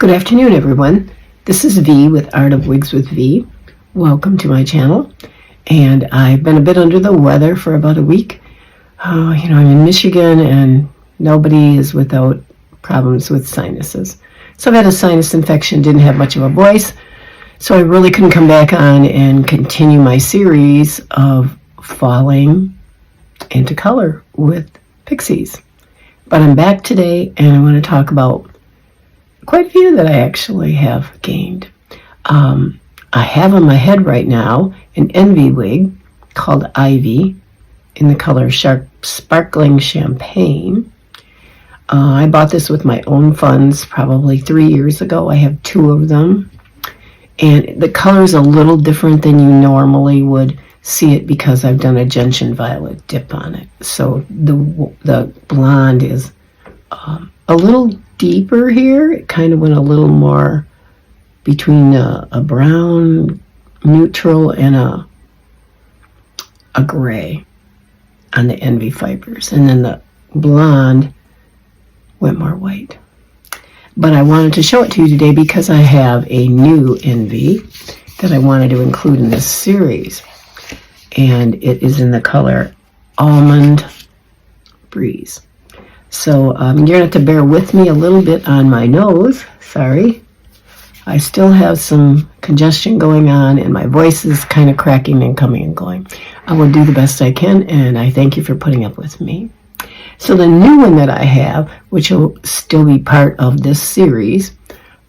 Good afternoon, everyone. This is V with Art of Wigs with V. Welcome to my channel. And I've been a bit under the weather for about a week. I'm in Michigan and nobody is without problems with sinuses. So I've had a sinus infection, didn't have much of a voice. So I really couldn't come back on and continue my series of falling into color with Pixies. But I'm back today and I want to talk about quite a few that I actually have gained. I have on my head right now an Envy wig called Ivy in the color Sparkling Champagne. I bought this with my own funds probably 3 years ago. I have two of them. And the color is a little different than you normally would see it because I've done a gentian violet dip on it. So the blonde is a little deeper here. It kind of went a little more between a brown neutral and a gray on the Envy fibers. And then the blonde went more white. But I wanted to show it to you today because I have a new Envy that I wanted to include in this series. And it is in the color Almond Breeze. So you're going to have to bear with me a little bit on my nose. Sorry. I still have some congestion going on and my voice is kind of cracking and coming and going. I will do the best I can and I thank you for putting up with me. So the new one that I have, which will still be part of this series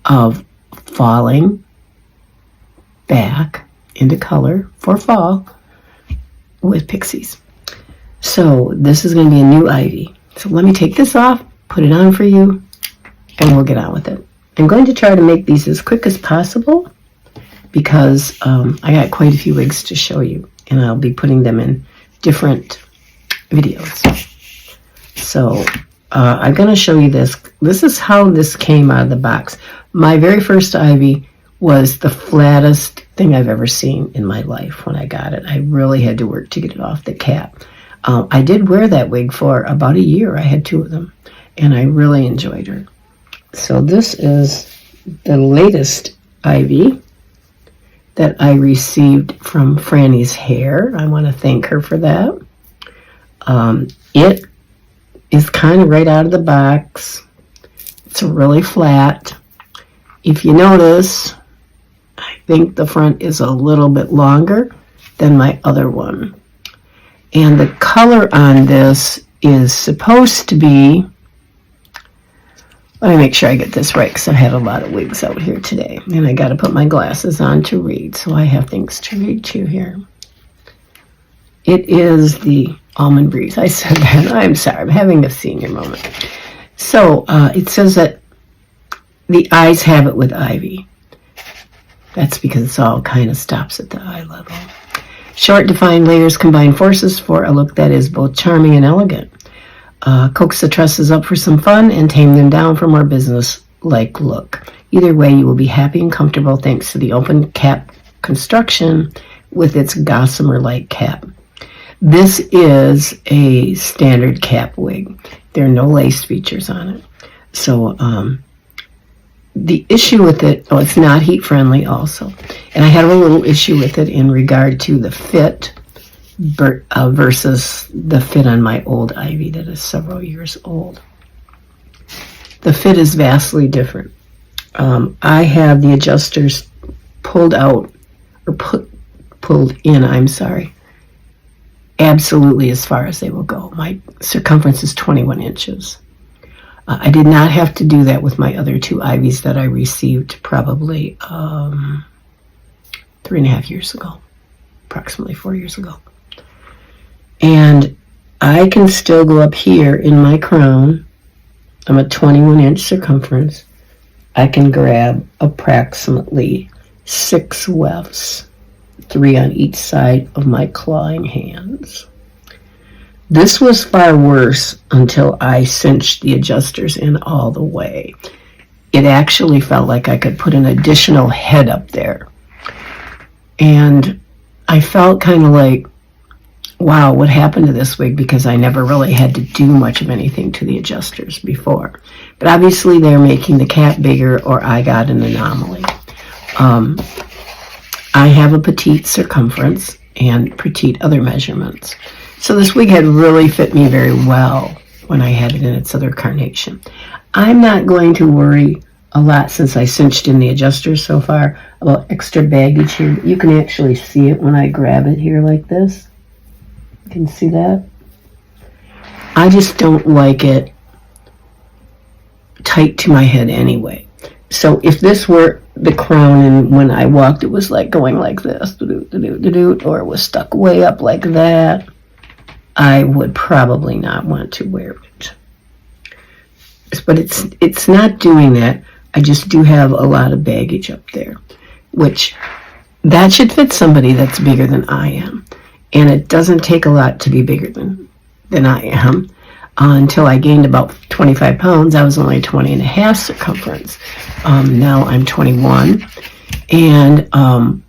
of falling back into color for fall with Pixies. So this is going to be a new Ivy. So let me take this off, put it on for you, and we'll get on with it. I'm going to try to make these as quick as possible because I got quite a few wigs to show you, and I'll be putting them in different videos. So I'm going to show you this. This is how this came out of the box. My very first Ivy was the flattest thing I've ever seen in my life when I got it. I really had to work to get it off the cap. I did wear that wig for about a year. I had two of them, and I really enjoyed her. So this is the latest Ivy that I received from Frannies Hair. I want to thank her for that. It is kind of right out of the box. It's really flat. If you notice, I think the front is a little bit longer than my other one. And the color on this is supposed to be, let me make sure I get this right because I've had a lot of wigs out here today. And I got to put my glasses on to read, so I have things to read to here. It is the Almond Breeze. I said that. I'm sorry. I'm having a senior moment. So it says that the eyes have it with Ivy. That's because it's all kind of stops at the eye level. Short, defined layers combine forces for a look that is both charming and elegant. Coax the tresses up for some fun and tame them down for more business-like look. Either way, you will be happy and comfortable thanks to the open cap construction with its gossamer-like cap. This is a standard cap wig. There are no lace features on it. So the issue with it, it's not heat friendly also. And I had a little issue with it in regard to the fit versus the fit on my old Ivy that is several years old. The fit is vastly different. I have the adjusters pulled out, or pulled in, I'm sorry, absolutely as far as they will go. My circumference is 21 inches. I did not have to do that with my other two Ivies that I received probably 3.5 years ago, approximately 4 years ago. And I can still go up here in my crown. I'm a 21-inch circumference. I can grab approximately 6 wefts, 3 on each side of my clawing hands. This was far worse until I cinched the adjusters in all the way. It actually felt like I could put an additional head up there. And I felt kind of like wow, what happened to this wig, because I never really had to do much of anything to the adjusters before. But obviously they're making the cap bigger, or I got an anomaly. I have a petite circumference and petite other measurements. So this wig had really fit me very well when I had it in its other carnation. I'm not going to worry a lot, since I cinched in the adjusters so far, about extra baggage here. You can actually see it when I grab it here like this. You can see that. I just don't like it tight to my head anyway. So if this were the crown and when I walked it was like going like this, or it was stuck way up like that, I would probably not want to wear it. But it's not doing that. I just do have a lot of baggage up there, which that should fit somebody that's bigger than I am. And it doesn't take a lot to be bigger than I am. Until I gained about 25 pounds, I was only 20 and a half circumference. Now I'm 21, and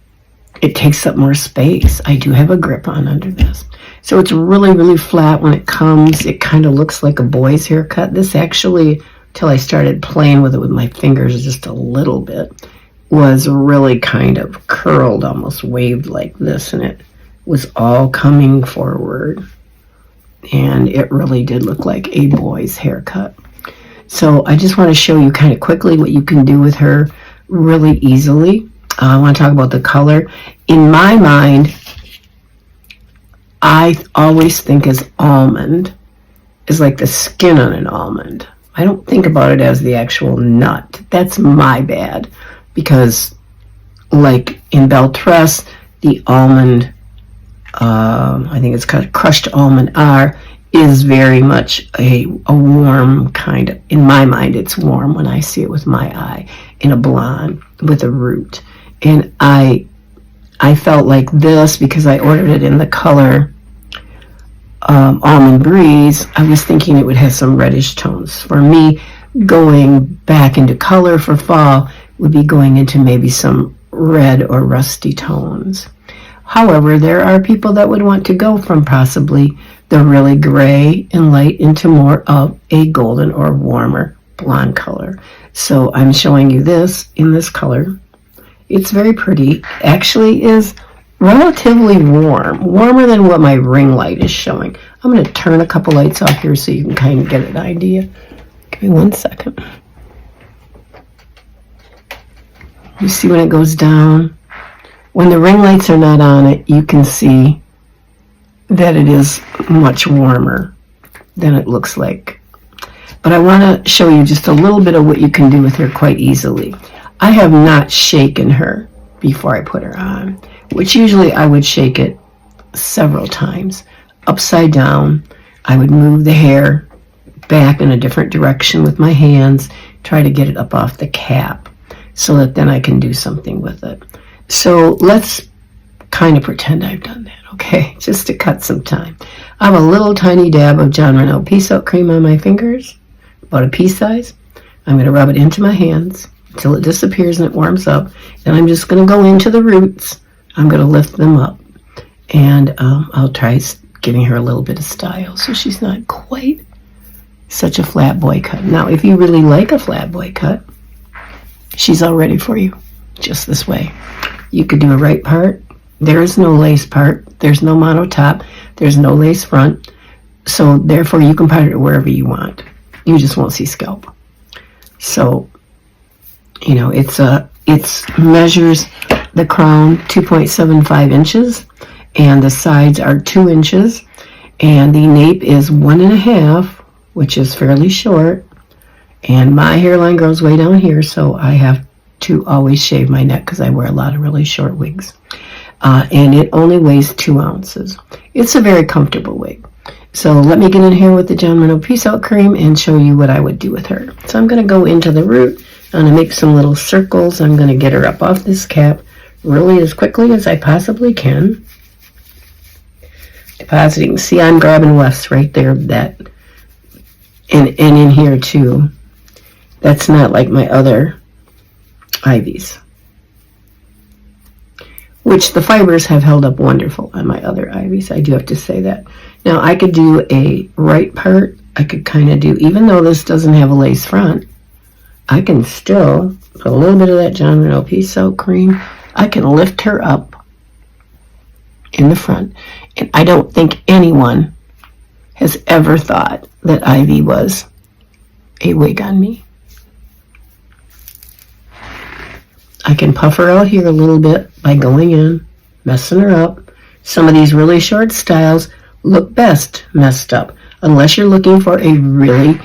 it takes up more space. I do have a grip on under this. So it's really, really flat when it comes. It kind of looks like a boy's haircut. This actually, till I started playing with it with my fingers just a little bit, was really kind of curled, almost waved like this, and it was all coming forward. And it really did look like a boy's haircut. So I just want to show you kind of quickly what you can do with her really easily. I want to talk about the color. In my mind, I always think as almond is like the skin on an almond. I don't think about it as the actual nut. That's my bad, because like in Beltress, the almond, I think it's called crushed almond R, is very much a warm kind of, in my mind it's warm when I see it with my eye, in a blonde with a root. And I felt like this, because I ordered it in the color Almond Breeze, I was thinking it would have some reddish tones. For me, going back into color for fall would be going into maybe some red or rusty tones. However, there are people that would want to go from possibly the really gray and light into more of a golden or warmer blonde color. So I'm showing you this in this color. It's very pretty. Actually is relatively warm, warmer than what my ring light is showing. I'm going to turn a couple lights off here so you can kind of get an idea. Give me 1 second. You see when it goes down? When the ring lights are not on it, you can see that it is much warmer than it looks like. But I want to show you just a little bit of what you can do with her quite easily. I have not shaken her before I put her on, which usually I would shake it several times. Upside down, I would move the hair back in a different direction with my hands, try to get it up off the cap so that then I can do something with it. So let's kind of pretend I've done that, okay? Just to cut some time. I have a little tiny dab of Jon Renau pea soak cream on my fingers, about a pea size. I'm going to rub it into my hands until it disappears and it warms up. And I'm just going to go into the roots. I'm going to lift them up. And I'll try giving her a little bit of style so she's not quite such a flat boy cut. Now, if you really like a flat boy cut, she's all ready for you, just this way. You could do a right part. There is no lace part. There's no mono top. There's no lace front. So therefore you can part it wherever you want. You just won't see scalp. So, you know, it measures the crown 2.75 inches and the sides are 2 inches and the nape is 1.5, which is fairly short. And my hairline goes way down here, so I have to always shave my neck because I wear a lot of really short wigs. And it only weighs 2 ounces. It's a very comfortable wig. So let me get in here with the Jon Renau pea soak cream and show you what I would do with her. So I'm going to go into the root. I'm going to make some little circles. I'm going to get her up off this cap really as quickly as I possibly can. Depositing. See, I'm grabbing wefts right there. That and in here too. That's not like my other ivies. which the fibers have held up wonderful on my other ivies. I do have to say that. Now I could do a right part. I could kind of do, even though this doesn't have a lace front, I can still put a little bit of that John Renault Peace Out cream. I can lift her up in the front. And I don't think anyone has ever thought that Ivy was a wig on me. I can puff her out here a little bit by going in, messing her up. Some of these really short styles look best messed up, unless you're looking for a really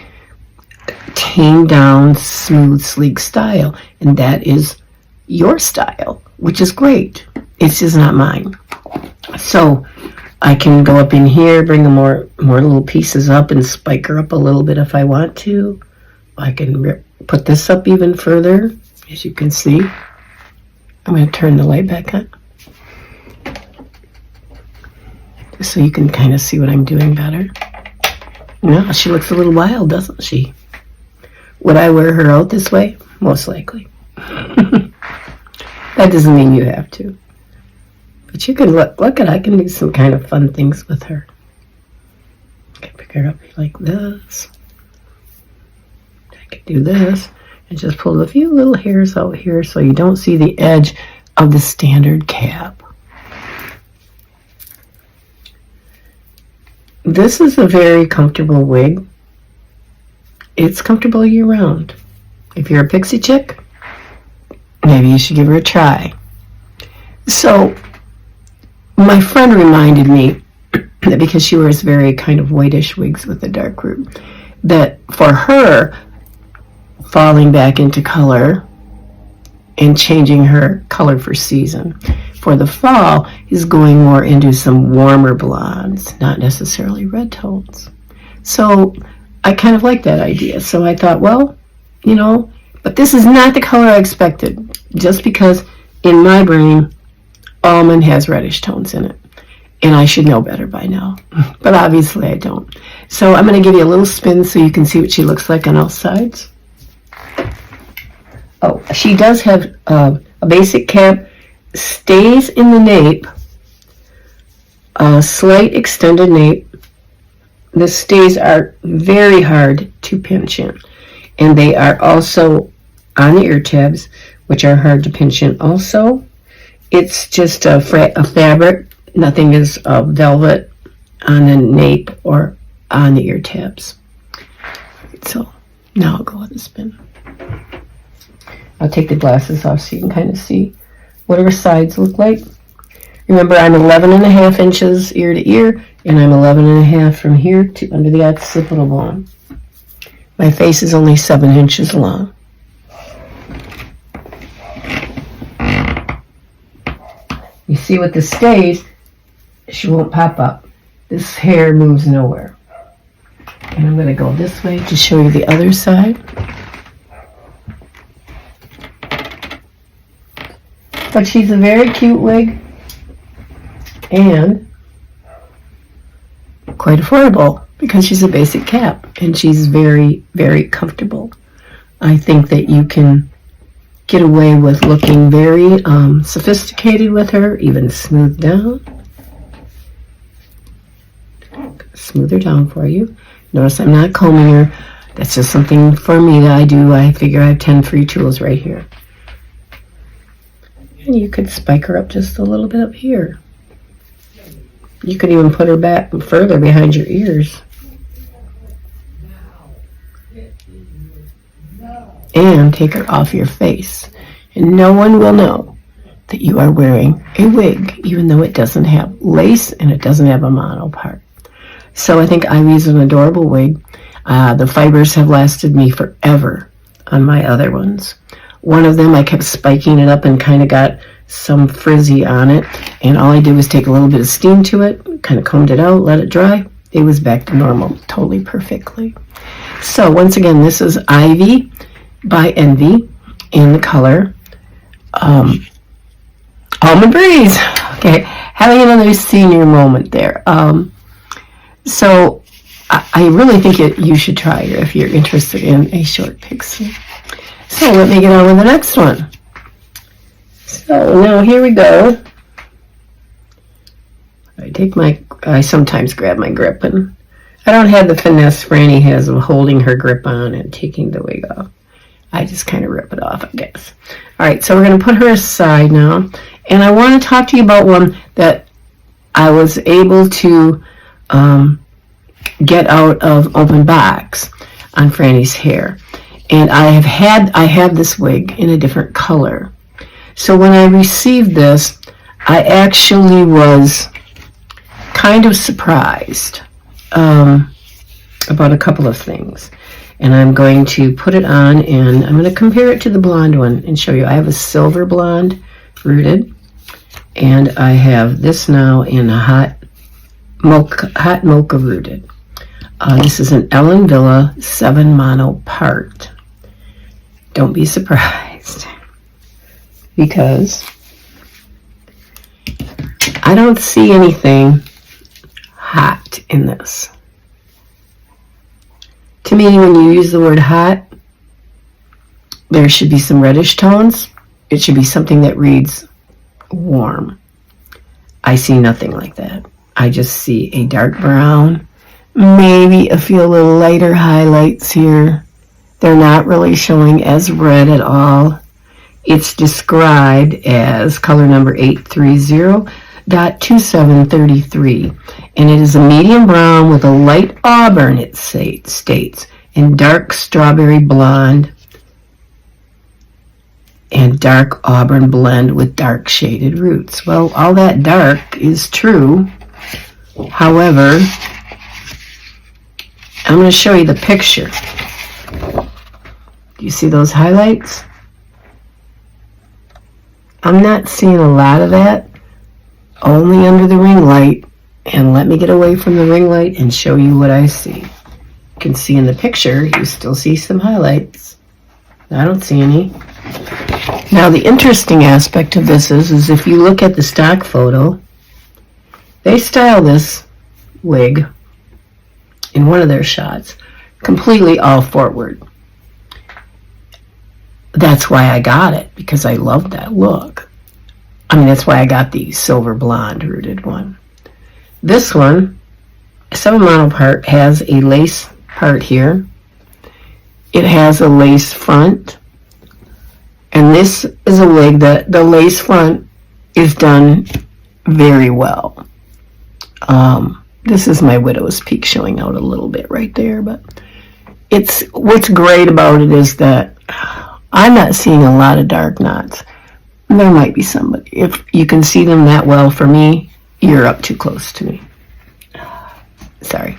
tamed down, smooth, sleek style. And that is your style, which is great. It's just not mine. So I can go up in here, bring more little pieces up and spike her up a little bit if I want to. I can put this up even further, as you can see. I'm going to turn the light back on, just so you can kind of see what I'm doing better. Now, she looks a little wild, doesn't she? Would I wear her out this way? Most likely. That doesn't mean you have to. But you can look at, I can do some kind of fun things with her. I can pick her up like this. I can do this and just pull a few little hairs out here so you don't see the edge of the standard cap. This is a very comfortable wig. It's comfortable year round. If you're a pixie chick, maybe you should give her a try. So, my friend reminded me that because she wears very kind of whitish wigs with a dark root, that for her, falling back into color and changing her color for season for the fall is going more into some warmer blondes, not necessarily red tones. So I kind of like that idea. So I thought, well, you know, but this is not the color I expected, just because in my brain, almond has reddish tones in it. And I should know better by now. But obviously I don't. So I'm going to give you a little spin so you can see what she looks like on all sides. Oh, she does have a basic cap, stays in the nape, a slight extended nape. The stays are very hard to pinch in. And they are also on the ear tabs, which are hard to pinch in also. It's just a fabric. Nothing is velvet on the nape or on the ear tabs. So now I'll go with the spin. I'll take the glasses off so you can kind of see what her sides look like. Remember, I'm 11.5 inches ear to ear, and I'm 11.5 from here to under the occipital bone. My face is only 7 inches long. You see with the stays, she won't pop up. This hair moves nowhere. And I'm going to go this way to show you the other side. But she's a very cute wig and quite affordable because she's a basic cap and she's very, very comfortable. I think that you can get away with looking very sophisticated with her, even smooth down. Smooth her down for you. Notice I'm not combing her. That's just something for me that I do. I figure I have 10 free tools right here. And you could spike her up just a little bit up here. You could even put her back further behind your ears. And take her off your face. And no one will know that you are wearing a wig, even though it doesn't have lace and it doesn't have a mono part. So I think Ivy's an adorable wig. The fibers have lasted me forever on my other ones. One of them I kept spiking it up and kind of got some frizzy on it. And all I did was take a little bit of steam to it, kind of combed it out, let it dry. It was back to normal, totally perfectly. So once again, this is Ivy by Envy in the color Almond Breeze. Okay, having another senior moment there. So I really think you should try her if you're interested in a short pixie. So let me get on with the next one. So now here we go. I sometimes grab my grip, and I don't have the finesse Franny has of holding her grip on and taking the wig off. I just kind of rip it off, I guess. All right, so we're going to put her aside now. And I want to talk to you about one that I was able to get out of open box on Frannies Hair. And I have this wig in a different color. So when I received this, I actually was kind of surprised about a couple of things. And I'm going to put it on, and I'm going to compare it to the blonde one and show you. I have a silver blonde rooted, and I have this now in a hot mocha rooted. This is an Ellen Wille 7 mono part. Don't be surprised, because I don't see anything hot in this. To me, when you use the word hot, there should be some reddish tones. It should be something that reads warm. I see nothing like that. I just see a dark brown, maybe a few little lighter highlights here. They're not really showing as red at all. It's described as color number 830.2733, and it is a medium brown with a light auburn, it states, and dark strawberry blonde and dark auburn blend with dark shaded roots. Well, all that dark is true. However, I'm going to show you the picture. Do you see those highlights? I'm not seeing a lot of that, only under the ring light. And let me get away from the ring light and show you what I see. You can see in the picture, you still see some highlights. I don't see any. Now, the interesting aspect of this is if you look at the stock photo, they style this wig in one of their shots completely all forward. That's why I got it, because I love that look. I mean, that's why I got the silver blonde rooted one. This one, 7 mono part, has a lace part here. It has a lace front. And this is a wig that the lace front is done very well. This is my widow's peak showing out a little bit right there, but what's great about it is that I'm not seeing a lot of dark knots. There might be some, but if you can see them that well, for me, you're up too close to me. Sorry.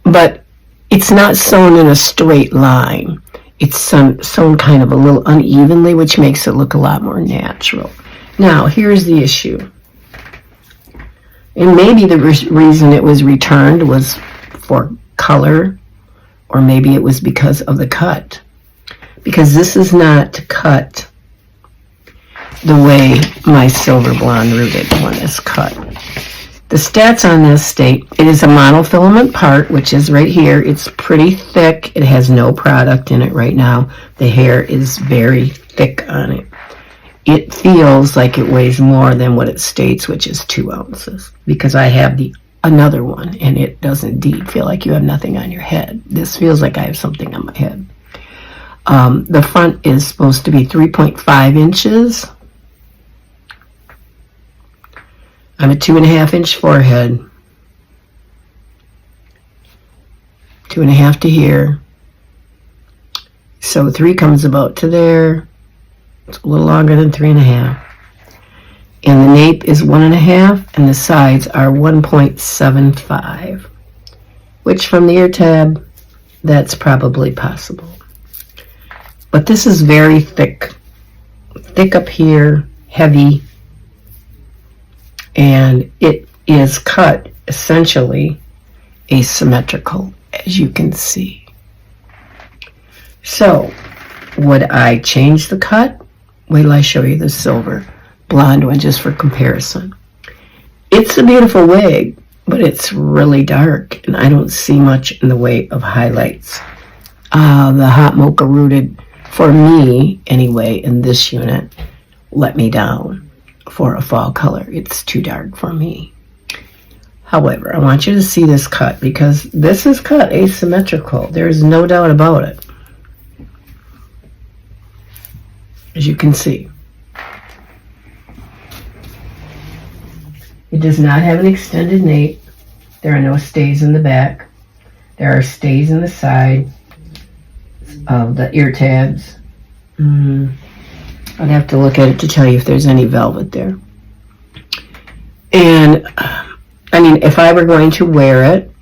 But it's not sewn in a straight line. It's sewn kind of a little unevenly, which makes it look a lot more natural. Now, here's the issue. And maybe the reason it was returned was for color, or maybe it was because of the cut. Because this is not cut the way my silver blonde rooted one is cut. The stats on this state, it is a monofilament part, which is right here. It's pretty thick. It has no product in it right now. The hair is very thick on it. It feels like it weighs more than what it states, which is 2 ounces, because I have another one, and it does indeed feel like you have nothing on your head. This feels like I have something on my head. The front is supposed to be 3.5 inches. I'm a 2.5 inch forehead, 2.5 to here. So 3 comes about to there. It's a little longer than 3.5. And the nape is 1.5, and the sides are 1.75, which from the ear tab, that's probably possible. But this is very thick up here, heavy. And it is cut essentially asymmetrical, as you can see. So, would I change the cut? Wait till I show you the silver blonde one just for comparison. It's a beautiful wig, but it's really dark, and I don't see much in the way of highlights. The hot mocha rooted, for me anyway, in this unit, let me down. For a fall color, it's too dark for me. However, I want you to see this cut because this is cut asymmetrical. There's no doubt about it. As you can see. It does not have an extended nape. There are no stays in the back. There are stays in the side of the ear tabs. I'd have to look at it to tell you if there's any velvet there. And I mean, if I were going to wear it,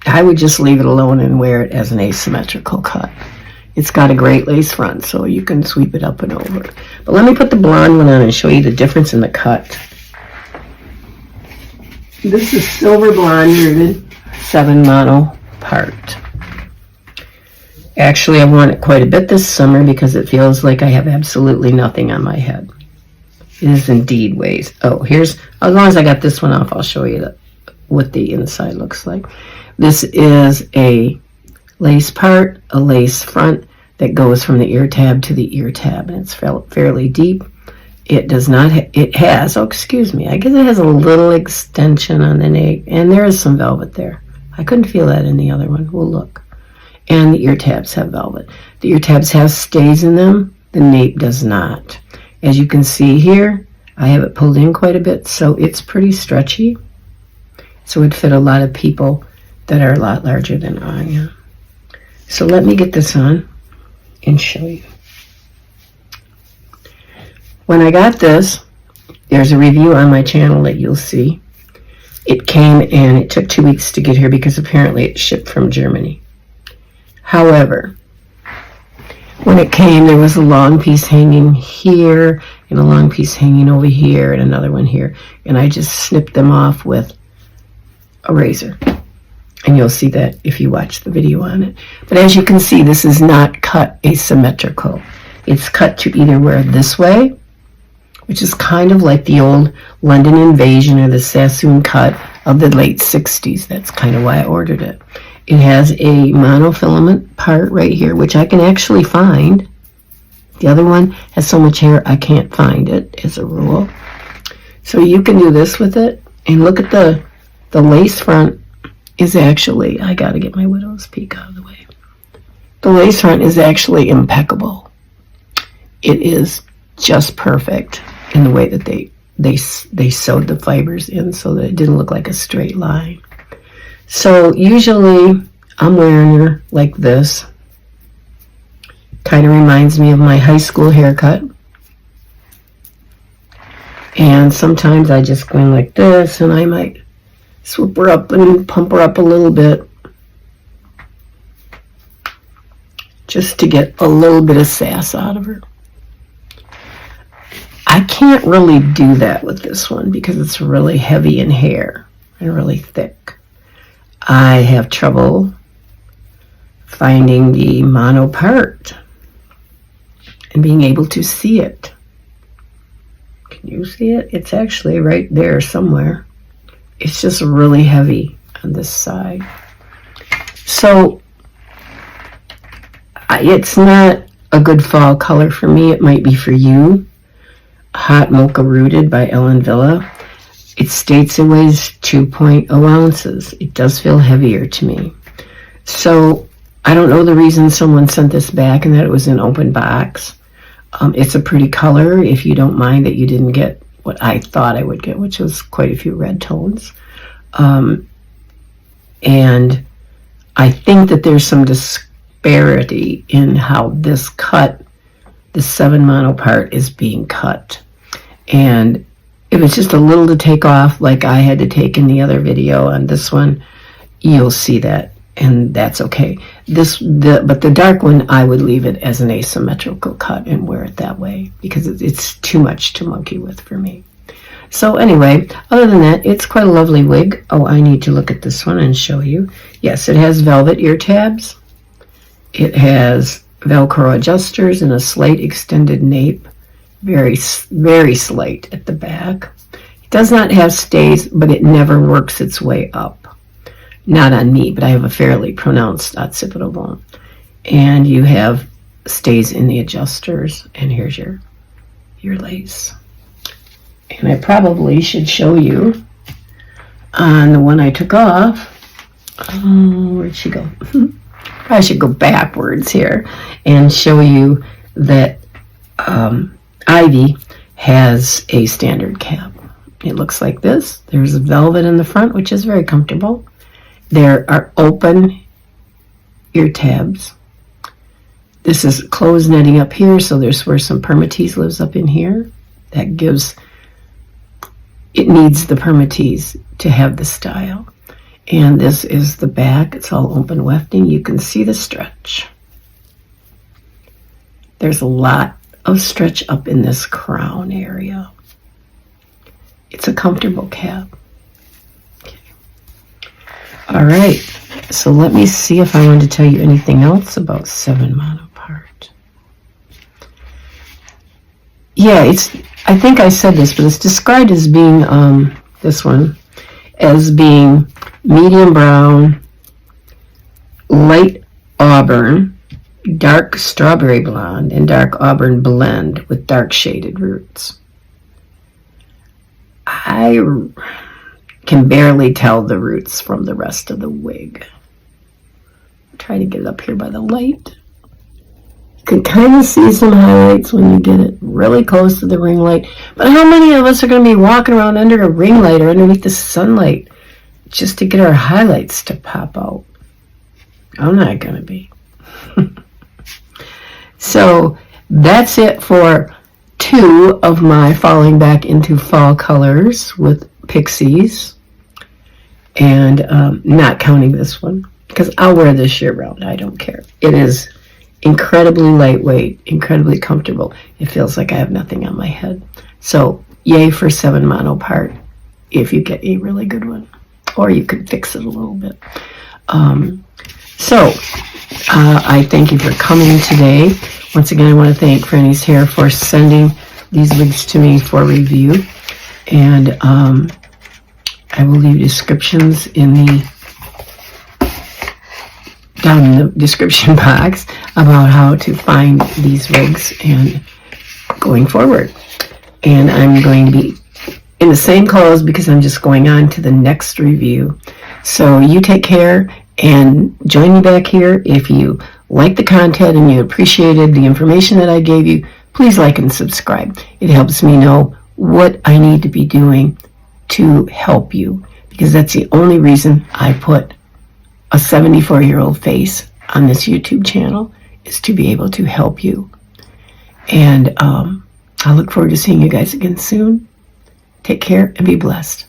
I would just leave it alone and wear it as an asymmetrical cut. It's got a great lace front, so you can sweep it up and over. But let me put the blonde one on and show you the difference in the cut. This is silver blonde rooted 7 mono part. Actually, I've worn it quite a bit this summer because it feels like I have absolutely nothing on my head. It is indeed ways. Oh, here's, as long as I got this one off, I'll show you what the inside looks like. This is a lace part, a lace front that goes from the ear tab to the ear tab, and it's fairly deep. It does not, it has, oh, excuse me, I guess it has a little extension on the nape, and there is some velvet there. I couldn't feel that in the other one. We'll look. And the ear tabs have velvet. The ear tabs have stays in them. The nape does not. As you can see here, I have it pulled in quite a bit, so it's pretty stretchy. So it would fit a lot of people that are a lot larger than I am. So let me get this on and show you. When I got this, there's a review on my channel that you'll see. It came and it took 2 weeks to get here because apparently it shipped from Germany. However, when it came, there was a long piece hanging here and a long piece hanging over here and another one here. And I just snipped them off with a razor. And you'll see that if you watch the video on it. But as you can see, this is not cut asymmetrical. It's cut to either wear this way, which is kind of like the old London Invasion or the Sassoon cut of the late 60s. That's kind of why I ordered it. It has a monofilament part right here, which I can actually find. The other one has so much hair I can't find it as a rule. So you can do this with it. And look at the lace front is actually, I got to get my widow's peak out of the way. The lace front is actually impeccable. It is just perfect in the way that they sewed the fibers in so that it didn't look like a straight line. So usually I'm wearing her like this. Kind of reminds me of my high school haircut. And sometimes I just go in like this and I might swoop her up and pump her up a little bit. Just to get a little bit of sass out of her. I can't really do that with this one because it's really heavy in hair and really thick. I have trouble finding the mono part and being able to see it. Can you see it? It's actually right there somewhere. It's just really heavy on this side. So it's not a good fall color for me. It might be for you. Hot Mocha Rooted by Ellen Villa. It states it weighs 2.0 ounces. It does feel heavier to me. So I don't know the reason someone sent this back and that it was an open box. It's a pretty color if you don't mind that you didn't get what I thought I would get, which was quite a few red tones. And I think that there's some disparity in how this cut, the 7 mono part, is being cut. And if it's just a little to take off like I had to take in the other video on this one, you'll see that, and that's okay. But the dark one, I would leave it as an asymmetrical cut and wear it that way because it's too much to monkey with for me. So anyway, other than that, it's quite a lovely wig. Oh, I need to look at this one and show you. Yes, it has velvet ear tabs. It has Velcro adjusters and a slight extended nape. Very, very slight at the back. It does not have stays, but it never works its way up. Not on me, but I have a fairly pronounced occipital bone. And you have stays in the adjusters. And here's your lace. And I probably should show you on the one I took off. Where'd she go? I should go backwards here and show you that Ivy has a standard cap. It looks like this. There's velvet in the front, which is very comfortable. There are open ear tabs. This is closed netting up here, so there's where some permatease lives up in here. That gives, it needs the permatease to have the style. And this is the back. It's all open wefting. You can see the stretch. There's a lot of stretch up in this crown area. It's a comfortable cap. Okay. All right. So let me see if I want to tell you anything else about 7 monopart. Yeah, I think I said this, but it's described as being, this one, as being medium brown, light auburn, dark strawberry blonde, and dark auburn blend with dark shaded roots. I can barely tell the roots from the rest of the wig. Try to get it up here by the light. You can kind of see some highlights when you get it really close to the ring light. But how many of us are going to be walking around under a ring light or underneath the sunlight just to get our highlights to pop out? I'm not going to be. So that's it for 2 of my falling back into fall colors with Pixies. And not counting this one, because I'll wear this year round. I don't care. It is incredibly lightweight, incredibly comfortable. It feels like I have nothing on my head. So yay for 7 monopart if you get a really good one. Or you could fix it a little bit. I thank you for coming today. Once again, I want to thank Frannies Hair for sending these wigs to me for review. And I will leave descriptions down in the description box about how to find these wigs and going forward. And I'm going to be in the same clothes because I'm just going on to the next review. So you take care and join me back here. If you like the content and you appreciated the information that I gave you, please like and subscribe. It helps me know what I need to be doing to help you, because that's the only reason I put a 74-year-old face on this YouTube channel, is to be able to help you. And I look forward to seeing you guys again soon. Take care and be blessed.